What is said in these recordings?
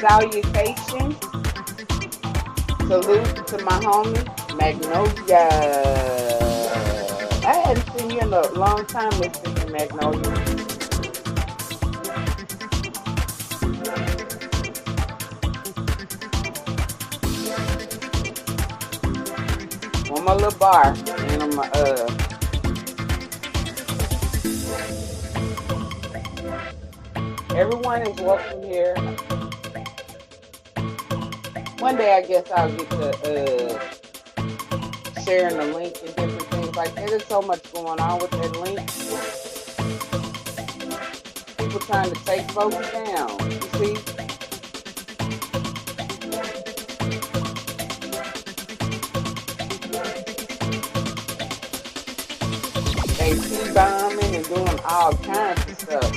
Salutations. Salute to my homie, Magnolia. I hadn't seen you in a long time, Miss Sister Magnolia. On my little bar. And I'm everyone is welcome here. One day I guess I'll get to sharing the link and different things like that. There's so much going on with that link. People trying to take folks down. You see? They T-bombing and doing all kinds of stuff.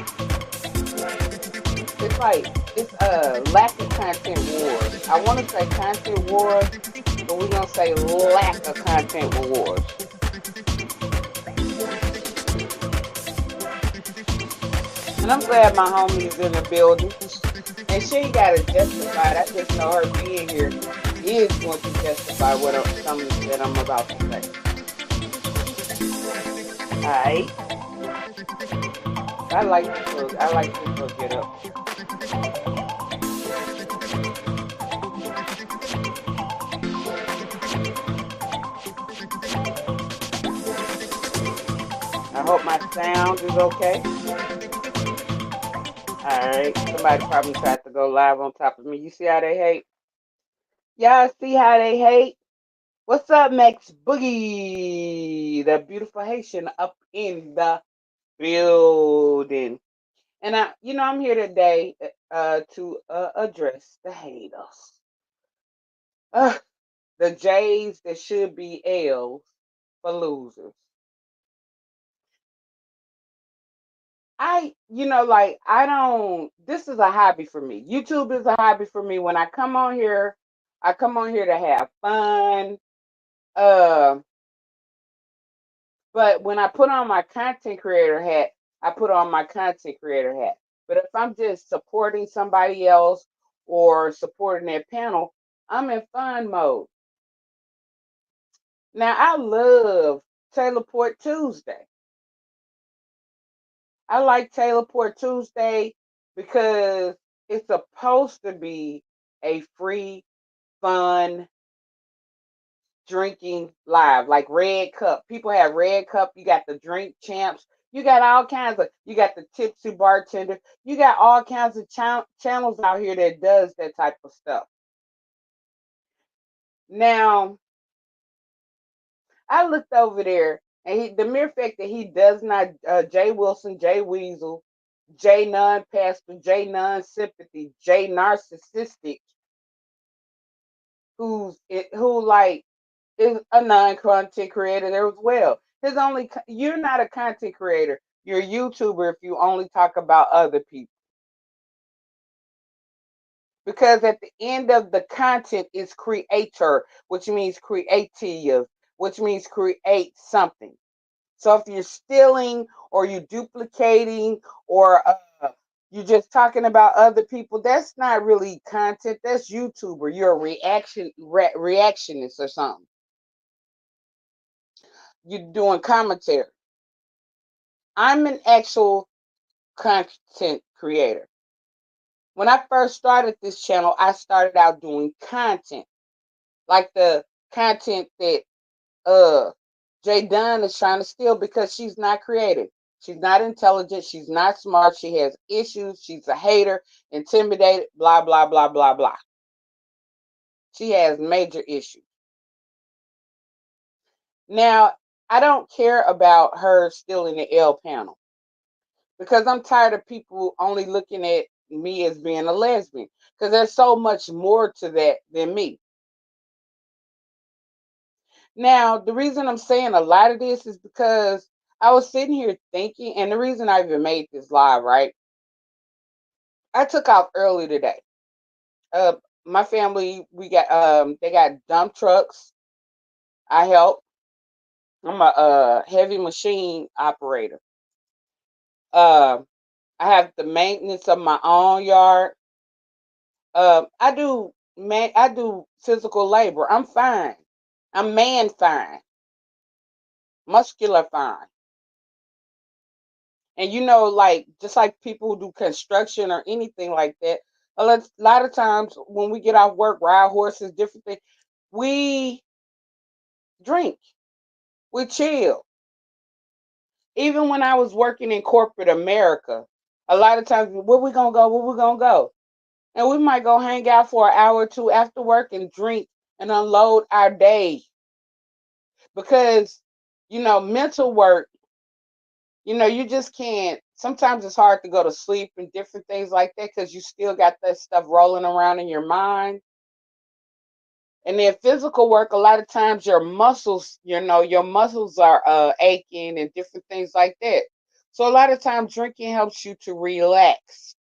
It's like it's a lack of content wars. I want to say content wars, but we're gonna say lack of content wars. And I'm glad my homie is in the building. And she ain't gotta justify it. I just know her being here is going to justify something that I'm about to say. Alright. I like people to get up. I hope my sound is okay. Alright. Somebody probably tried to go live on top of me. You see how they hate? Y'all see how they hate? What's up, Max Boogie? The beautiful Haitian up in the building. And I'm here today to address the haters. The J's that should be L's for losers. This is a hobby for me. YouTube is a hobby for me. When I come on here, I come on here to have fun. Uh, but when I put on my content creator hat, I put on my content creator hat. But if I'm just supporting somebody else or supporting their panel, I'm in fun mode. Now, I love Taylor Port Tuesday. I like Taylor Port Tuesday because it's supposed to be a free, fun drinking live, like Red Cup. People have Red Cup. You got the drink champs. You got all kinds of. You got the tipsy bartender. You got all kinds of channels out here that does that type of stuff. Now, I looked over there, and the mere fact that he does not, Jwilson, J Weasel, J Non Pastor, J Non Sympathy, J Narcissistic, who like is a non-content creator there as well. You're not a content creator. You're a YouTuber if you only talk about other people. Because at the end of the content is creator, which means creative, which means create something. So if you're stealing or you're duplicating or you're just talking about other people, that's not really content. That's YouTuber. You're a reactionist or something. You're doing commentary. I'm an actual content creator. When I first started this channel, I started out doing content, like the content that Jdunn is trying to steal because she's not creative. She's not intelligent. She's not smart. She has issues. She's a hater, intimidated, blah, blah, blah, blah, blah. She has major issues. Now, I don't care about her stealing the L panel because I'm tired of people only looking at me as being a lesbian because there's so much more to that than me. Now, the reason I'm saying a lot of this is because I was sitting here thinking, and the reason I even made this live, right? I took off early today. My family, they got dump trucks. I help. I'm a heavy machine operator. I have the maintenance of my own yard. I do physical labor. I'm fine. I'm man fine, muscular fine. And like just like people who do construction or anything like that, a lot of times when we get off work, ride horses, different things, we drink, we chill. Even when I was working in corporate America, a lot of times, where we gonna go? Where we gonna go? And we might go hang out for an hour or two after work and drink and unload our day because mental work. You just can't. Sometimes it's hard to go to sleep and different things like that because you still got that stuff rolling around in your mind. And then physical work, a lot of times your muscles are aching and different things like that. So a lot of times drinking helps you to relax.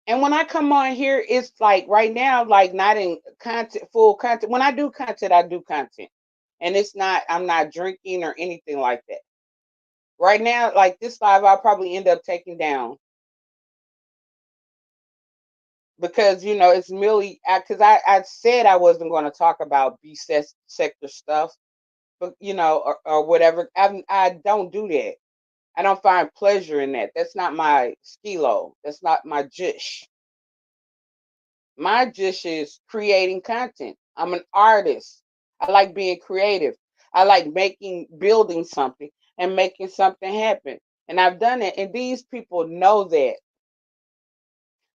And when I come on here, it's like right now, like not in content, full content. When I do content, I do content. And I'm not drinking or anything like that. Right now, like this live, I'll probably end up taking down because it's merely because I said I wasn't going to talk about sector stuff, but or whatever. I don't do that. I don't find pleasure in that. That's not my skilo. That's not my jush. My jush is creating content. I'm an artist. I like being creative. I like building something and making something happen. And I've done it. And these people know that.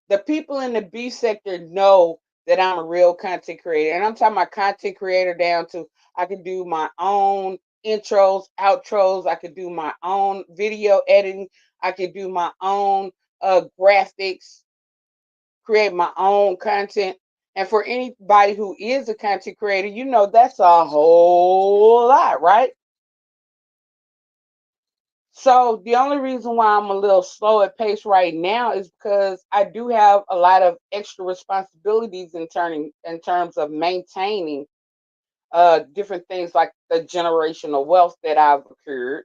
The people in the B sector know that I'm a real content creator. And I'm talking about content creator down to I can do my own intros, outros. I could do my own video editing. I could do my own graphics, create my own content. And for anybody who is a content creator, that's a whole lot, right? So the only reason why I'm a little slow at pace right now is because I do have a lot of extra responsibilities in terms of maintaining different things like the generational wealth that I've accrued.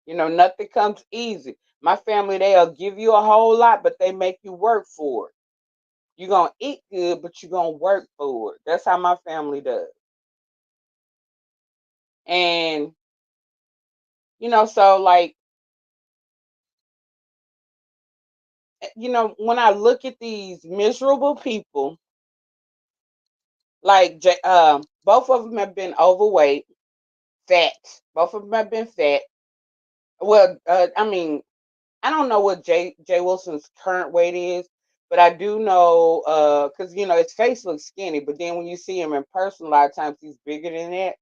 Nothing comes easy. My family, they'll give you a whole lot, but they make you work for it. You're gonna eat good, but you're gonna work for it. That's how my family does. And so like when I look at these miserable people, like both of them have been overweight, fat. Both of them have been fat. Well, I mean, I don't know what Jwilson's current weight is, but I do know because his face looks skinny, but then when you see him in person, a lot of times he's bigger than that.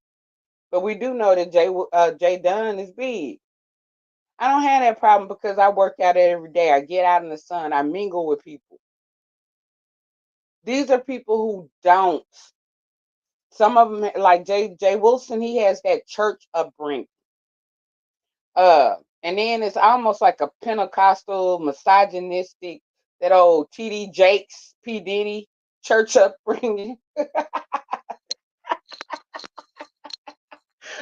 But we do know that Jdunn is big. I don't have that problem because I work out every day. I get out in the sun. I mingle with people. These are people who don't. Some of them, like Jwilson, he has that church upbringing. And then it's almost like a Pentecostal, misogynistic, that old TD Jakes, P Diddy church upbringing.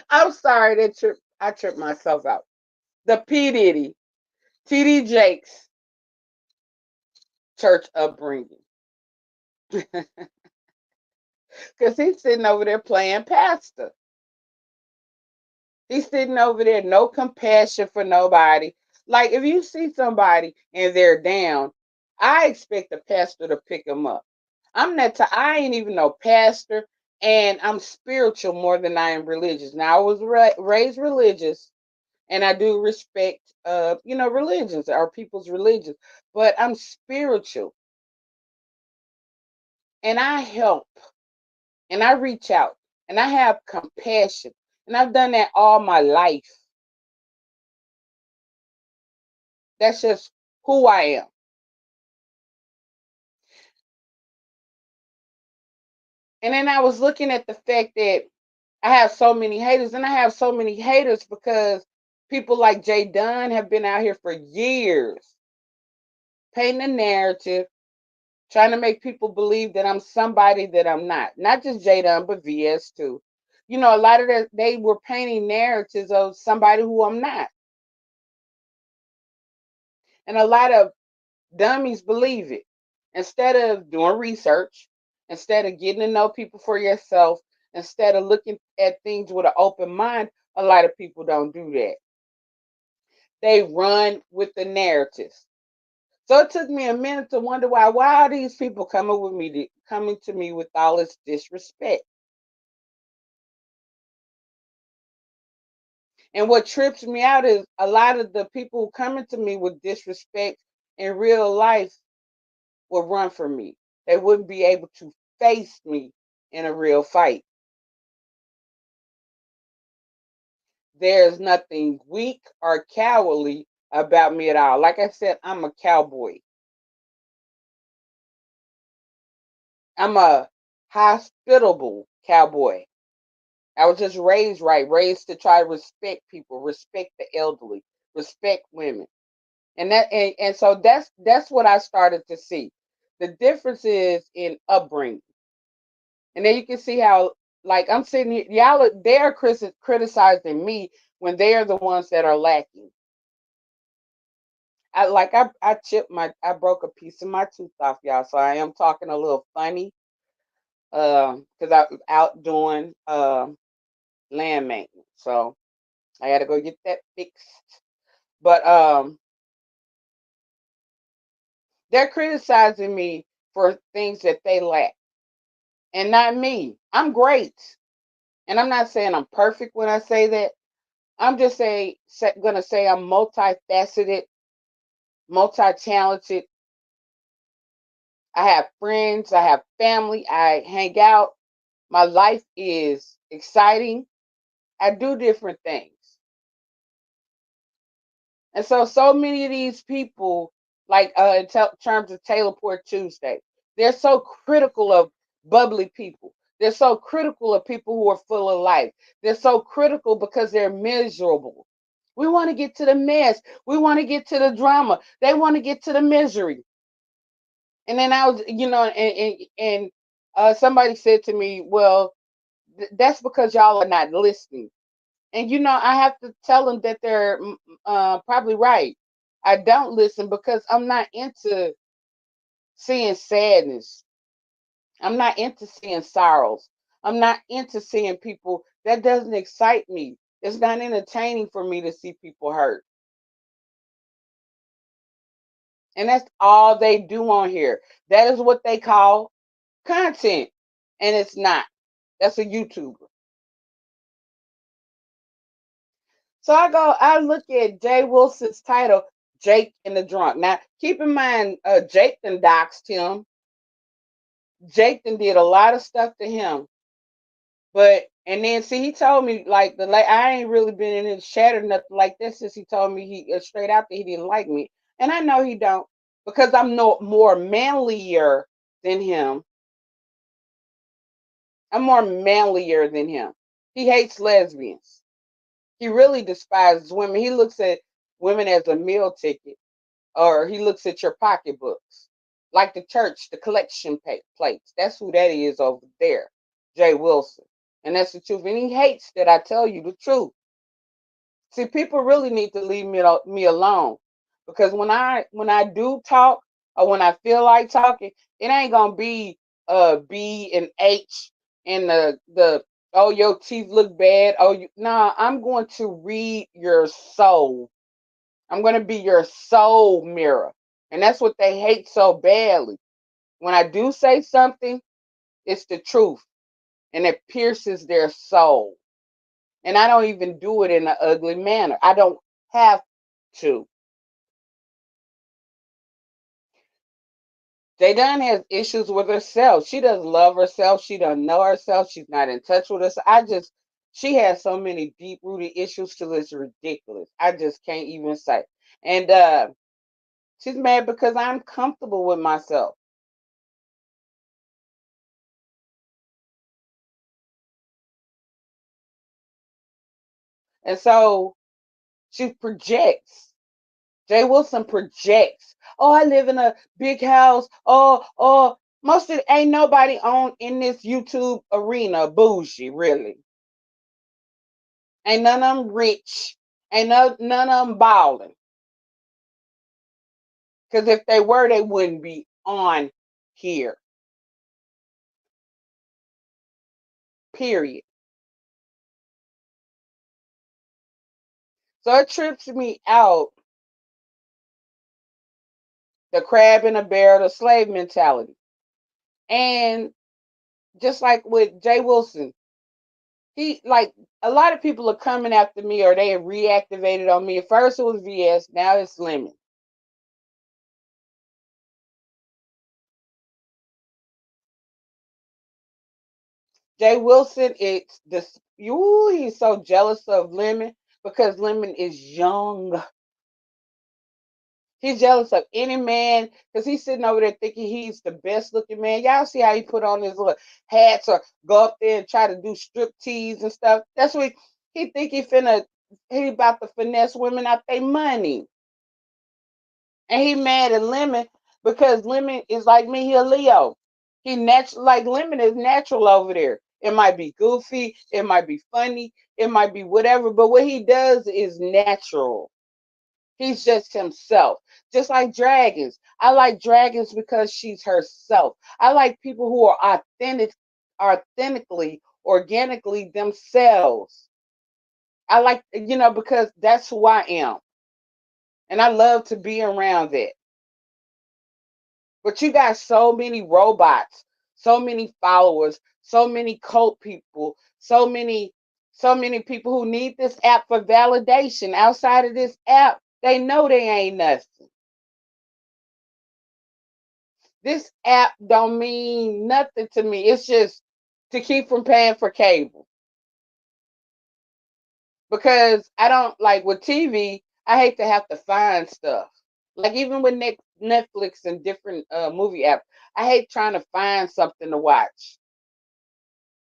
I'm sorry that I tripped myself out. The P Diddy, TD Jakes church upbringing. Because he's sitting over there playing pastor. He's sitting over there, no compassion for nobody. Like if you see somebody and they're down, I expect the pastor to pick them up. I ain't even no pastor, and I'm spiritual more than I am religious. Now I was raised religious, and I do respect, religions or people's religions, but I'm spiritual, and I help, and I reach out, and I have compassion, and I've done that all my life. That's just who I am. And then I was looking at the fact that I have so many haters, and I have so many haters because people like Jdunn have been out here for years painting a narrative, trying to make people believe that I'm somebody that I'm not. Not just Jdunn, but VS too. A lot of that they were painting narratives of somebody who I'm not. And a lot of dummies believe it. Instead of doing research, instead of getting to know people for yourself, instead of looking at things with an open mind, a lot of people don't do that. They run with the narratives. So it took me a minute to wonder why are these people coming to me with all this disrespect? And what trips me out is a lot of the people coming to me with disrespect in real life would run from me. They wouldn't be able to face me in a real fight. There's nothing weak or cowardly about me at all. Like I said, I'm a cowboy. I'm a hospitable cowboy. I was just raised right, raised to try to respect people, respect the elderly, respect women. And so that's what I started to see. The difference is in upbringing. And then you can see how, like, I'm sitting here, y'all, they're criticizing me when they're the ones that are lacking. I broke a piece of my tooth off, y'all. So I am talking a little funny, because I was out doing land maintenance. So I had to go get that fixed. But they're criticizing me for things that they lack, and not me. I'm great, and I'm not saying I'm perfect when I say that. I'm just gonna say I'm multifaceted, multi-talented. I have friends, I have family, I hang out. My life is exciting. I do different things. And so many of these people, like in terms of Taylor Port Tuesday, they're so critical of bubbly people. They're so critical of people who are full of life. They're so critical because they're miserable. We want to get to the mess. We want to get to the drama. They want to get to the misery. And then I was, somebody said to me, well, that's because y'all are not listening. And I have to tell them that they're probably right. I don't listen because I'm not into seeing sadness. I'm not into seeing sorrows. I'm not into seeing people. That doesn't excite me. It's not entertaining for me to see people hurt. And that's all they do on here. That is what they call content. And it's not. That's a YouTuber. So I look at Jwilson's title, Jake and the Drunk. Now, keep in mind, Jake then doxed him. Jake then did a lot of stuff to him. And then see, he told me like I ain't really been in his chat or nothing like this since he told me he straight out that he didn't like me, and I know he don't because I'm no more manlier than him. I'm more manlier than him. He hates lesbians. He really despises women. He looks at women as a meal ticket, or he looks at your pocketbooks, like the church, the collection plates. That's who that is over there, Jwilson. And that's the truth. And he hates that I tell you the truth. See, people really need to leave me alone, because when I do talk, or when I feel like talking, it ain't gonna be B and H and the oh, your teeth look bad. Oh, nah, I'm going to read your soul. I'm going to be your soul mirror. And that's what they hate so badly. When I do say something, it's the truth, and it pierces their soul. And I don't even do it in an ugly manner. I don't have to. Jdunn has issues with herself. She doesn't love herself. She doesn't know herself. She's not in touch with herself. She has so many deep rooted issues till it's ridiculous. I just can't even say. And she's mad because I'm comfortable with myself. And so she projects. Jwilson projects. Oh, I live in a big house. Oh, most of it ain't nobody on in this YouTube arena bougie, really. Ain't none of them rich. Ain't none of them balling. Because if they were, they wouldn't be on here. Period. So it trips me out, the crab in a barrel, the slave mentality. And just like with Jwilson, he like a lot of people are coming after me, or they have reactivated on me. At first it was VS, now it's Lemon. Jwilson, it's this you he's so jealous of Lemon because Lemon is young. He's jealous of any man because he's sitting over there thinking he's the best looking man. Y'all see how he put on his little hats or go up there and try to do strip tease and stuff. That's what he think he about to finesse women out their money. And he mad at Lemon because Lemon is like me, he a Leo. He natural like Lemon is natural over there. It might be goofy, it might be funny, it might be whatever, but what he does is natural. He's just himself. Just like dragons. I like dragons because she's herself. I like people who are authentically, organically themselves. I like, because that's who I am. And I love to be around that. But you got so many robots, so many followers, so many cult people, so many people who need this app for validation. Outside of this app, they know they ain't nothing. This app don't mean nothing to me. It's just to keep from paying for cable. Because I don't like with TV, I hate to have to find stuff. Like even with Netflix and different movie apps, I hate trying to find something to watch.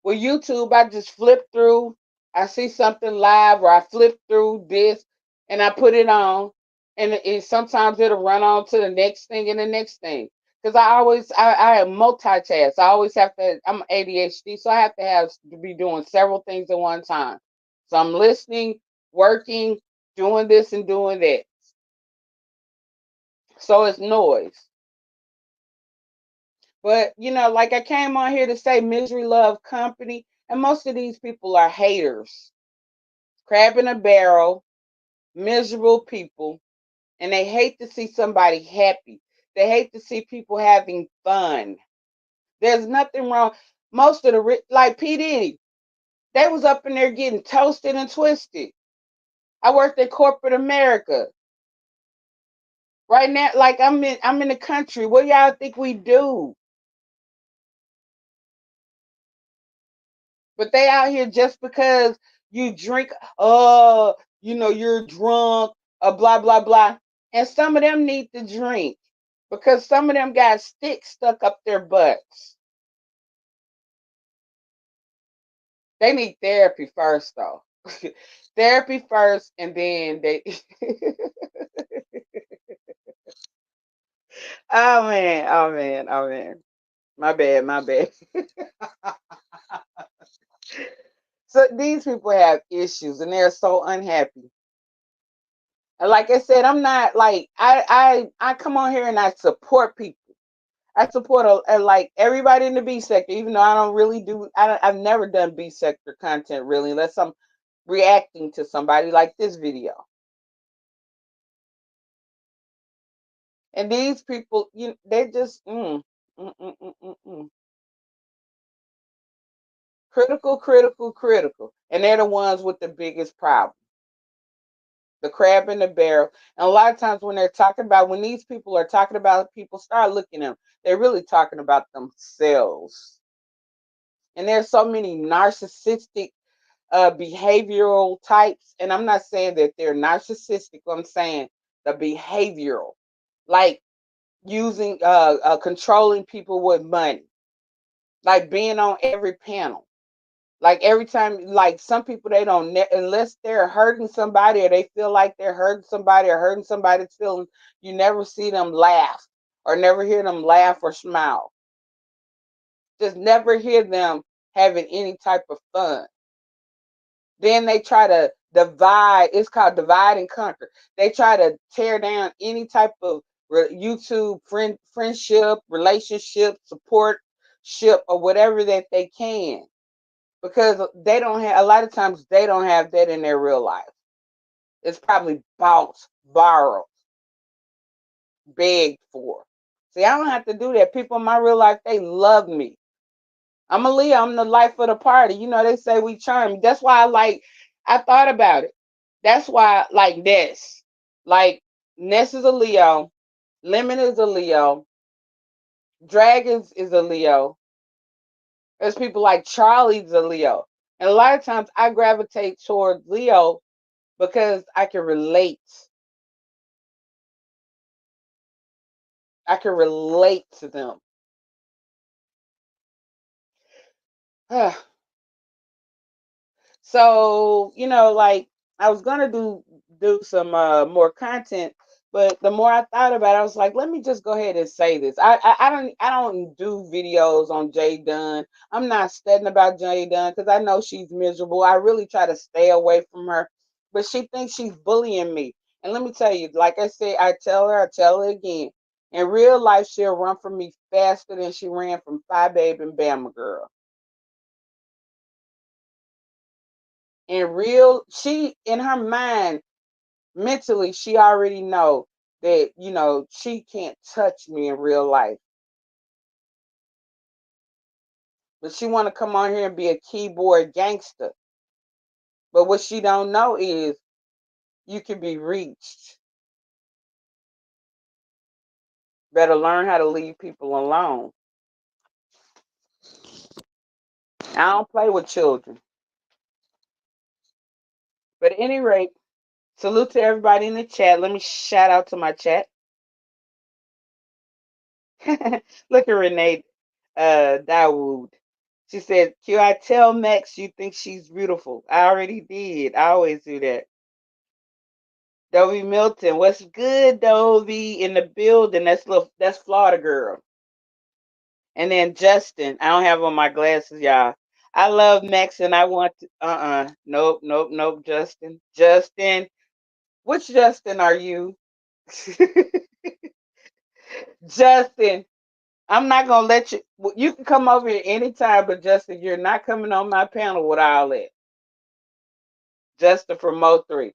With YouTube, I just flip through. I see something live, or I flip through this, and I put it on, and sometimes it'll run on to the next thing and the next thing. Because I have multitask. I always have to. I'm ADHD, so I have to be doing several things at one time. So I'm listening, working, doing this and doing that. So it's noise. But like I came on here to say, misery love company, and most of these people are haters, crab in a barrel, miserable people, and they hate to see somebody happy. They hate to see people having fun. There's nothing wrong. Most of the like P Diddy, they was up in there getting toasted and twisted. I worked at corporate America. Right now, like I'm in the country. What y'all think we do? But they out here just because you drink, you're drunk, blah, blah, blah. And some of them need to drink because some of them got sticks stuck up their butts. They need therapy first, though. Therapy first, and then they. Oh, man. Oh, man. Oh, man. My bad. My bad. So these people have issues and they're so unhappy. And like I said, I'm not like I come on here and I support people. I support like everybody in the B sector, even though I don't really do. I've never done B sector content really, unless I'm reacting to somebody like this video. And these people, they just mm, mm, mm, mm, mm. Critical, critical, critical, and they're the ones with the biggest problem. The crab in the barrel. And a lot of times when these people are talking about people, start looking at them, they're really talking about themselves. And there's so many narcissistic behavioral types. And I'm not saying that they're narcissistic, I'm saying the behavioral, like using controlling people with money, like being on every panel. Like every time, like some people, they don't, unless they're hurting somebody or they feel like they're hurting somebody or hurting somebody's feelings, you never see them laugh or never hear them laugh or smile. Just never hear them having any type of fun. Then they try to divide. It's called divide and conquer. They try to tear down any type of YouTube friendship, relationship, support ship, or whatever that they can, because they don't have, a lot of times they don't have that in their real life. It's probably bought, borrowed, begged for. See, I don't have to do that. People in my real life, they love me. I'm a Leo. I'm the life of the party. You know, they say we charm. That's why I thought about it. That's why, like Ness. Like, Ness is a Leo. Lemon is a Leo. Dragons is a Leo. There's people like Charlie's a Leo. And a lot of times I gravitate towards Leo because I can relate. I can relate to them. So, like, I was gonna do some more content, but the more I thought about it, I was like, let me just go ahead and say this. I don't do videos on Jdunn. I'm not studying about Jdunn because I know she's miserable. I really try to stay away from her, but she thinks she's bullying me. And let me tell you, like I said, I tell her again. In real life, she'll run from me faster than she ran from Phi Babe and Bama Girl. She, in her mind, mentally, she already know that, she can't touch me in real life, but she want to come on here and be a keyboard gangster. But what she don't know is you can be reached. Better learn how to leave people alone. I don't play with children. But at any rate, salute to everybody in the chat. Let me shout out to my chat. Look at Renee Dawood. She said, Q, I tell Max you think she's beautiful. I already did. I always do that. Dovey Milton, what's good, Dovey? In the building. That's Florida girl. And then Justin. I don't have on my glasses, y'all. I love Max and I want to nope, Justin. Justin. Which Justin are you? Justin. I'm not gonna let you. You can come over here anytime, but Justin, you're not coming on my panel with all that. Justin from Mo3.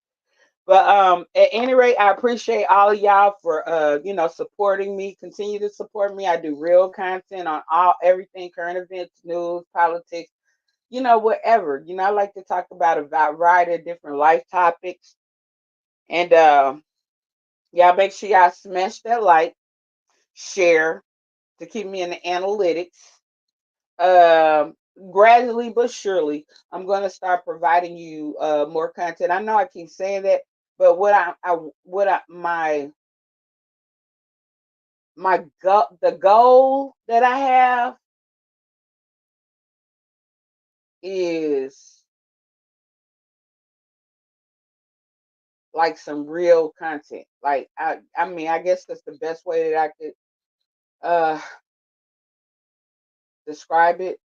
But at any rate, I appreciate all of y'all for supporting me. Continue to support me. I do real content on everything, current events, news, politics, whatever. I like to talk about a variety of different life topics. And y'all make sure y'all smash that like, share to keep me in the analytics. Gradually but surely, I'm going to start providing you more content. I know I keep saying that, but the goal that I have is like some real content. Like, I mean, I guess that's the best way that I could describe it.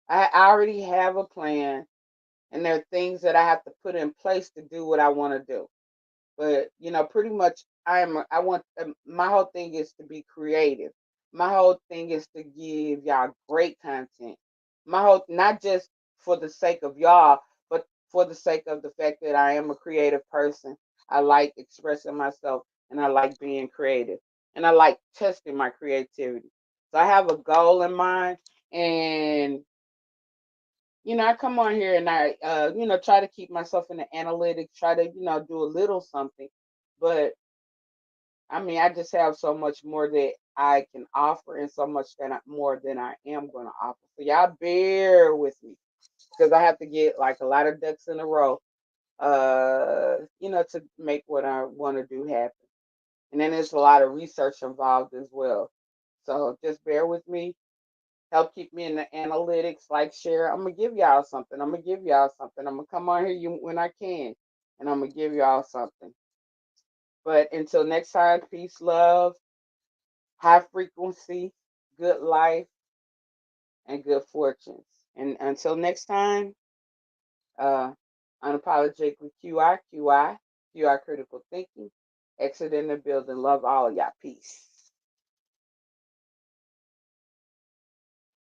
I already have a plan, and there are things that I have to put in place to do what I want to do. But pretty much, my whole thing is to be creative. My whole thing is to give y'all great content. Not just for the sake of y'all, but for the sake of the fact that I am a creative person. I like expressing myself, and I like being creative, and I like testing my creativity. So I have a goal in mind, and I come on here and I, try to keep myself in the analytics, try to, do a little something. But I mean, I just have so much more that I can offer, and so much more than I am going to offer. So y'all bear with me because I have to get like a lot of ducks in a row, to make what I want to do happen. And then there's a lot of research involved as well. So just bear with me. Help keep me in the analytics, like, share. I'm gonna give y'all something. I'm gonna come on here when I can, and I'm gonna give y'all something. But until next time, peace, love, high frequency, good life, and good fortunes. And until next time, uh, unapologetically QI, QI critical thinking. Exit in the building. Love all of y'all. Peace.